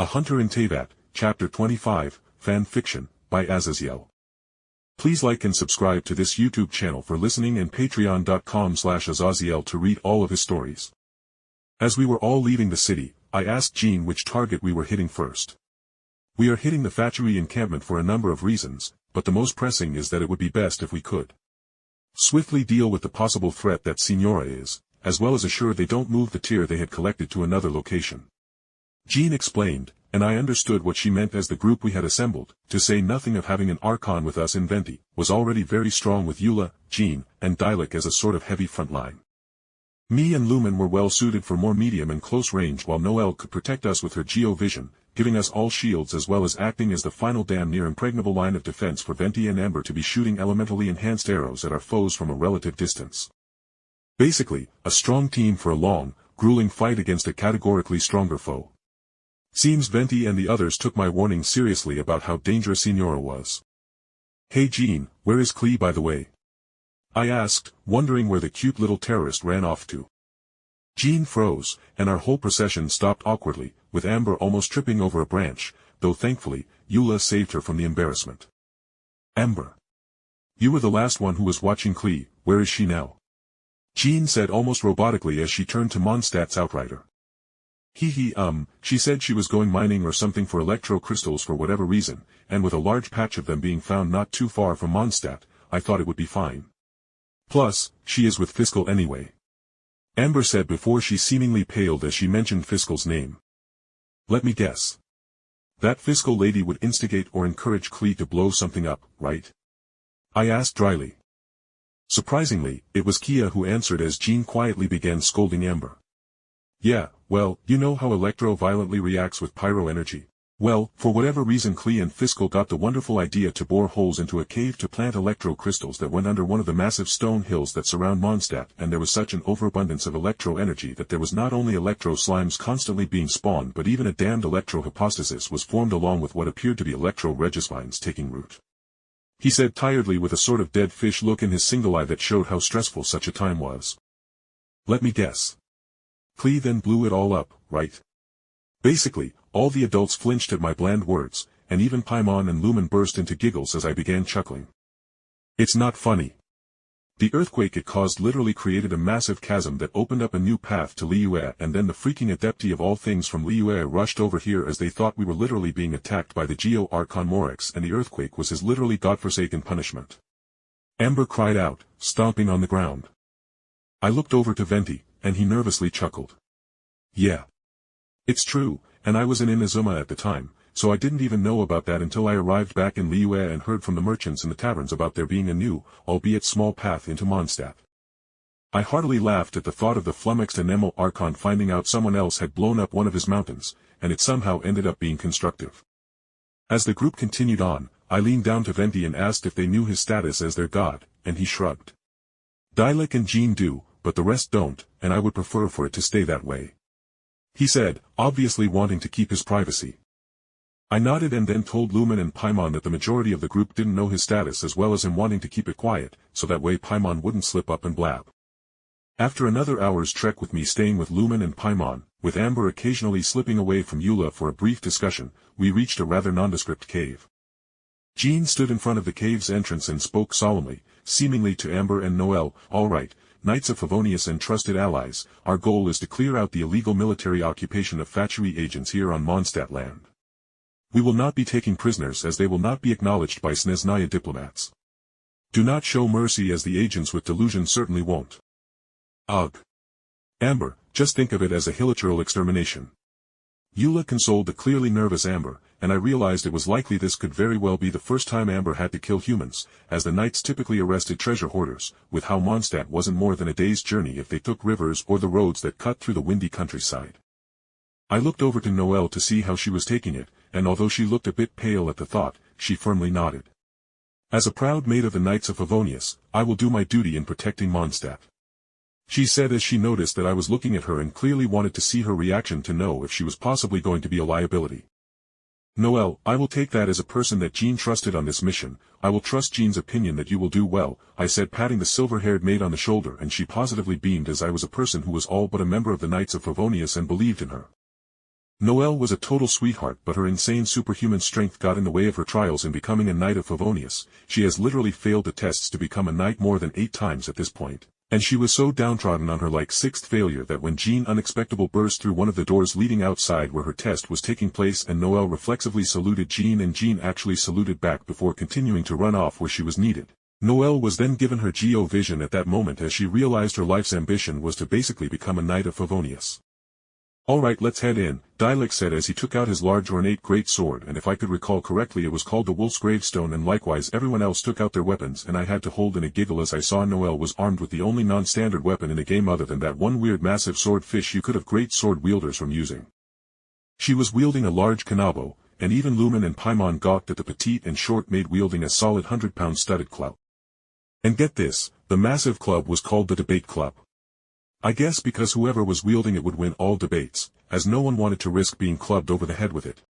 A Hunter in Teyvat, Chapter 25, Fan Fiction, by Azazyel. Please like and subscribe to this YouTube channel for listening and patreon.com/Azazyel to read all of his stories. As we were all leaving the city, I asked Jean which target we were hitting first. We are hitting the Fatui encampment for a number of reasons, but the most pressing is that it would be best if we could swiftly deal with the possible threat that Signora is, as well as assure they don't move the tier they had collected to another location. Jean explained, and I understood what she meant as the group we had assembled, to say nothing of having an Archon with us in Venti, was already very strong with Eula, Jean, and Diluc as a sort of heavy front line. Me and Lumen were well suited for more medium and close range, while Noelle could protect us with her geo-vision, giving us all shields as well as acting as the final damn near impregnable line of defense for Venti and Amber to be shooting elementally enhanced arrows at our foes from a relative distance. Basically, a strong team for a long, grueling fight against a categorically stronger foe. Seems Venti and the others took my warning seriously about how dangerous Signora was. "Hey Jean, where is Klee by the way?" I asked, wondering where the cute little terrorist ran off to. Jean froze, and our whole procession stopped awkwardly, with Amber almost tripping over a branch, though thankfully, Eula saved her from the embarrassment. "Amber, you were the last one who was watching Klee, where is she now?" Jean said almost robotically as she turned to Mondstadt's outrider. She said she was going mining or something for electro crystals for whatever reason, and with a large patch of them being found not too far from Mondstadt, I thought it would be fine. Plus, she is with Fiscal anyway. Amber said before she seemingly paled as she mentioned Fiscal's name. "Let me guess. That Fiscal lady would instigate or encourage Klee to blow something up, right?" I asked dryly. Surprisingly, it was Kia who answered as Jean quietly began scolding Amber. "Yeah, well, you know how Electro violently reacts with pyro energy. Well, for whatever reason Klee and Fiscal got the wonderful idea to bore holes into a cave to plant electro crystals that went under one of the massive stone hills that surround Mondstadt, and there was such an overabundance of electro energy that there was not only electro slimes constantly being spawned but even a damned electro hypostasis was formed along with what appeared to be electro regisvines taking root," he said tiredly with a sort of dead fish look in his single eye that showed how stressful such a time was. "Let me guess. Klee then blew it all up, right?" Basically, all the adults flinched at my bland words, and even Paimon and Lumen burst into giggles as I began chuckling. "It's not funny. The earthquake it caused literally created a massive chasm that opened up a new path to Liyue, and then the freaking adepti of all things from Liyue rushed over here as they thought we were literally being attacked by the Geo-Archon Morex, and the earthquake was his literally godforsaken punishment." Amber cried out, stomping on the ground. I looked over to Venti, and he nervously chuckled. "Yeah. It's true, and I was in Inazuma at the time, so I didn't even know about that until I arrived back in Liyue and heard from the merchants in the taverns about there being a new, albeit small path into Mondstadt." I heartily laughed at the thought of the flummoxed Anemo Archon finding out someone else had blown up one of his mountains, and it somehow ended up being constructive. As the group continued on, I leaned down to Venti and asked if they knew his status as their god, and he shrugged. "Diluc and Jean do, but the rest don't, and I would prefer for it to stay that way," he said, obviously wanting to keep his privacy. I nodded and then told Lumen and Paimon that the majority of the group didn't know his status as well as him wanting to keep it quiet, so that way Paimon wouldn't slip up and blab. After another hour's trek with me staying with Lumen and Paimon, with Amber occasionally slipping away from Eula for a brief discussion, we reached a rather nondescript cave. Jean stood in front of the cave's entrance and spoke solemnly, seemingly to Amber and Noelle. "All right, Knights of Favonius and trusted allies, our goal is to clear out the illegal military occupation of Fatui agents here on Mondstadt land. We will not be taking prisoners as they will not be acknowledged by Snezhnaya diplomats. Do not show mercy as the agents with delusion certainly won't. Ugh. Amber, just think of it as a hilichurl extermination." Eula consoled the clearly nervous Amber, and I realized it was likely this could very well be the first time Amber had to kill humans, as the knights typically arrested treasure hoarders, with how Mondstadt wasn't more than a day's journey if they took rivers or the roads that cut through the windy countryside. I looked over to Noelle to see how she was taking it, and although she looked a bit pale at the thought, she firmly nodded. "As a proud mate of the Knights of Favonius, I will do my duty in protecting Mondstadt," she said as she noticed that I was looking at her and clearly wanted to see her reaction to know if she was possibly going to be a liability. "Noelle, I will take that as a person that Jean trusted on this mission. I will trust Jean's opinion that you will do well," I said, patting the silver-haired maid on the shoulder, and she positively beamed as I was a person who was all but a member of the Knights of Favonius and believed in her. Noelle was a total sweetheart, but her insane superhuman strength got in the way of her trials in becoming a knight of Favonius. She has literally failed the tests to become a knight more than 8 times at this point. And she was so downtrodden on her sixth failure that when Jean unexpectedly burst through one of the doors leading outside where her test was taking place and Noelle reflexively saluted Jean and Jean actually saluted back before continuing to run off where she was needed. Noelle was then given her Geo vision at that moment as she realized her life's ambition was to basically become a knight of Favonius. "Alright, let's head in," Diluc said as he took out his large ornate great sword, and if I could recall correctly it was called the Wolf's Gravestone, and likewise everyone else took out their weapons and I had to hold in a giggle as I saw Noelle was armed with the only non-standard weapon in the game other than that one weird massive swordfish you could have great sword wielders from using. She was wielding a large kanabo, and even Lumen and Paimon gawked at the petite and short maid wielding a solid 100-pound studded club. And get this, the massive club was called the Debate Club. I guess because whoever was wielding it would win all debates, as no one wanted to risk being clubbed over the head with it.